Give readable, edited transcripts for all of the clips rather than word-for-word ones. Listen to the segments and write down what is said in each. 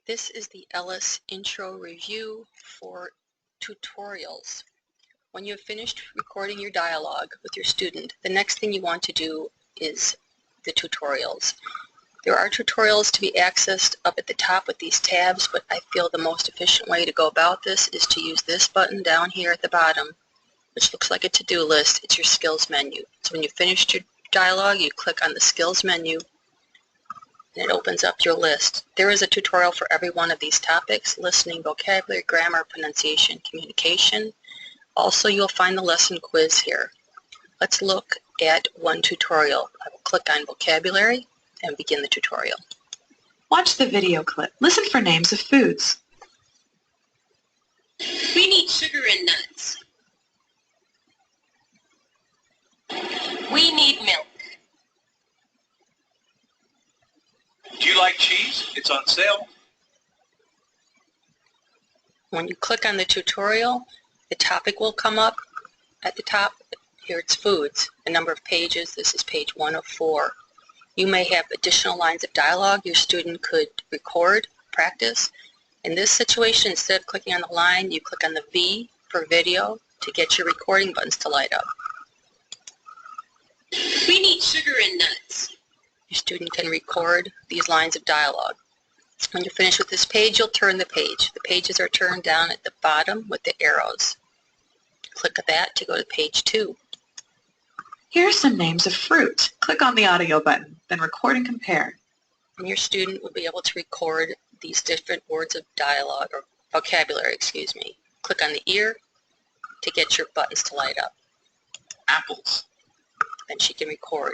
This is the Ellis intro review for tutorials. When you have finished recording your dialogue with your student, the next thing you want to do is the tutorials. There are tutorials to be accessed up at the top with these tabs, but I feel the most efficient way to go about this is to use this button down here at the bottom, which looks like a to-do list. It's your skills menu. So when you've finished your dialogue, you click on the skills menu, and it opens up your list. There is a tutorial for every one of these topics: listening, vocabulary, grammar, pronunciation, communication. Also, you'll find the lesson quiz here. Let's look at one tutorial. I will click on vocabulary and begin the tutorial. Watch the video clip. Listen for names of foods. We need sugar and nuts. We need milk. Do you like cheese? It's on sale. When you click on the tutorial, the topic will come up at the top. Here it's foods, a number of pages. This is page 1 of 4. You may have additional lines of dialogue your student could record, practice. In this situation, instead of clicking on the line, you click on the V for video to get your recording buttons to light up. We need sugar and nuts. Your student can record these lines of dialogue. When you're finished with this page, you'll turn the page. The pages are turned down at the bottom with the arrows. Click that to go to page 2. Here are some names of fruit. Click on the audio button, then record and compare. And your student will be able to record these different words of dialogue, or vocabulary, Click on the ear to get your buttons to light up. Apples. Then she can record.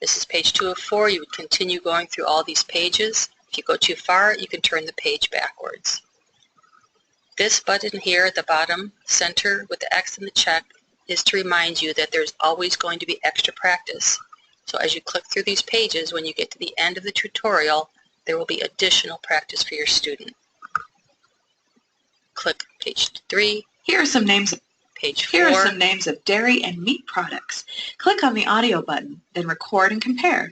This is page 2 of 4. You would continue going through all these pages. If you go too far, you can turn the page backwards. This button here at the bottom center with the X and the check is to remind you that there's always going to be extra practice. So as you click through these pages, when you get to the end of the tutorial, there will be additional practice for your student. Click page 3. Here are some names of Page 4. Here are some names of dairy and meat products. Click on the audio button, then record and compare.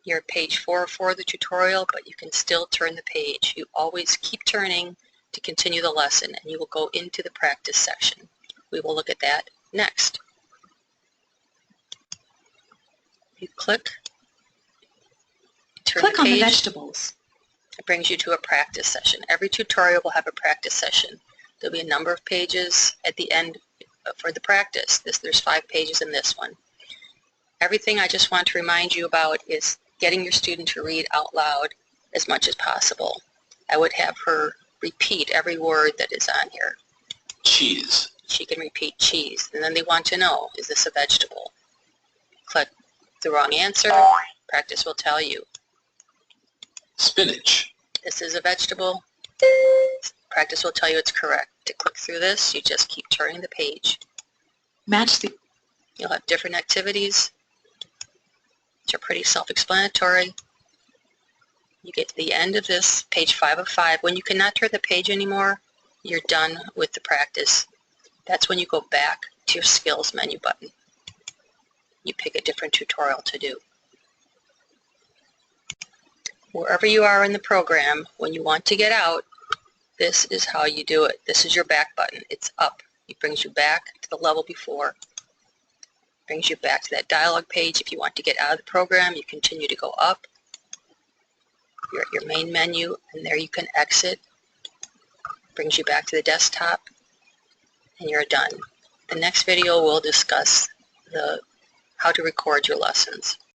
You're at page 4 of the tutorial, but you can still turn the page. You always keep turning to continue the lesson, and you will go into the practice section. We will look at that next. You click Click the on page. the vegetables. It brings you to a practice session. Every tutorial will have a practice session. There'll be a number of pages at the end for the practice. There's 5 pages in this one. Everything I just want to remind you about is getting your student to read out loud as much as possible. I would have her repeat every word that is on here. Cheese. She can repeat cheese, and then they want to know, is this a vegetable? Click the wrong answer. Practice will tell you. Spinach. This is a vegetable. Practice will tell you it's correct. To click through this, you just keep turning the page. Match the You'll have different activities, which are pretty self-explanatory. You get to the end of this, page 5 of 5. When you cannot turn the page anymore, you're done with the practice. That's when you go back to your skills menu button. You pick a different tutorial to do. Wherever you are in the program, when you want to get out, this is how you do it. This is your back button. It's up. It brings you back to the level before. Brings you back to that dialogue page. If you want to get out of the program, you continue to go up. You're at your main menu, and there you can exit. Brings you back to the desktop, and you're done. The next video will discuss how to record your lessons.